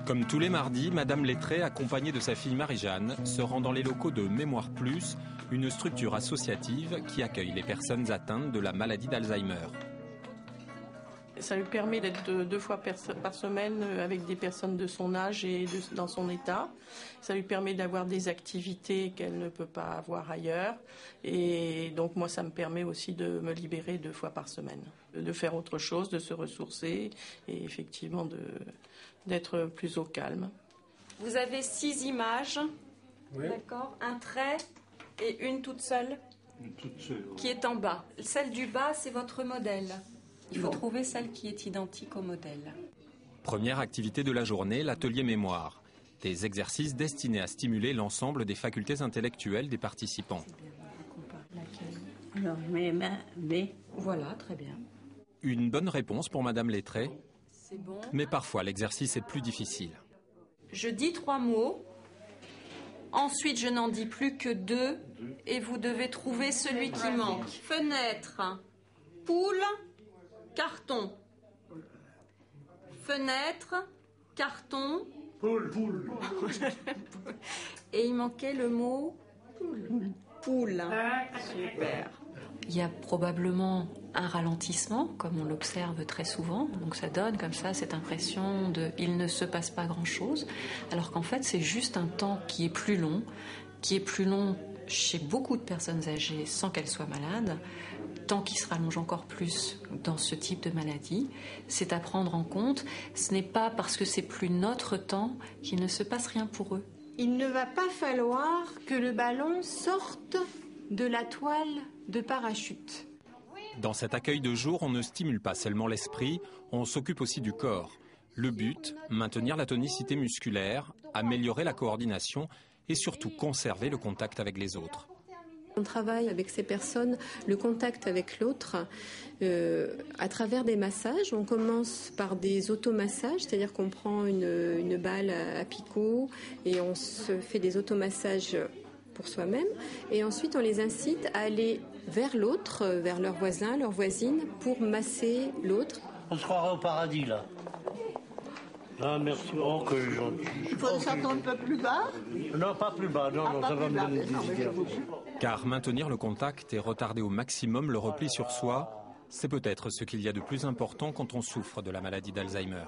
Comme tous les mardis, Madame Lettré, accompagnée de sa fille Marie-Jeanne, se rend dans les locaux de Mémoire Plus, une structure associative qui accueille les personnes atteintes de la maladie d'Alzheimer. Ça lui permet d'être 2 fois par semaine avec des personnes de son âge et dans son état. Ça lui permet d'avoir des activités qu'elle ne peut pas avoir ailleurs. Et donc moi, ça me permet aussi de me libérer 2 fois par semaine, de faire autre chose, de se ressourcer et effectivement d'être plus au calme. Vous avez 6 images, oui. D'accord, un trait et une toute seule, qui est en bas. Celle du bas, c'est votre modèle. Il faut trouver celle qui est identique au modèle. Première activité de la journée, l'atelier mémoire. Des exercices destinés à stimuler l'ensemble des facultés intellectuelles des participants. Alors, mes mains, B. Voilà, très bien. Une bonne réponse pour Madame Lettré. C'est bon. Mais parfois, l'exercice est plus difficile. Je dis 3 mots. Ensuite, je n'en dis plus que 2. Et vous devez trouver celui qui manque. Fenêtre, poule, carton. Fenêtre, carton. Poule. Et il manquait le mot poule. Super. Il y a probablement un ralentissement, comme on l'observe très souvent. Donc ça donne comme ça cette impression de « il ne se passe pas grand-chose », alors qu'en fait c'est juste un temps qui est plus long chez beaucoup de personnes âgées sans qu'elles soient malades, temps qui se rallonge encore plus dans ce type de maladie. C'est à prendre en compte. Ce n'est pas parce que c'est plus notre temps qu'il ne se passe rien pour eux. Il ne va pas falloir que le ballon sorte de la toile de parachute. Dans cet accueil de jour, on ne stimule pas seulement l'esprit, on s'occupe aussi du corps. Le but, maintenir la tonicité musculaire, améliorer la coordination et surtout conserver le contact avec les autres. On travaille avec ces personnes le contact avec l'autre à travers des massages. On commence par des automassages, c'est-à-dire qu'on prend une balle à picot et on se fait des automassages pour soi-même. Et ensuite, on les incite à aller vers l'autre, vers leur voisin, leur voisine, pour masser l'autre. On se croirait au paradis, là. Ah, merci. Oh, que gentil. Il faut s'entendre un peu plus bas. Non, pas plus bas. Non, ça va me donner des idées. Car maintenir le contact et retarder au maximum le repli sur soi, c'est peut-être ce qu'il y a de plus important quand on souffre de la maladie d'Alzheimer.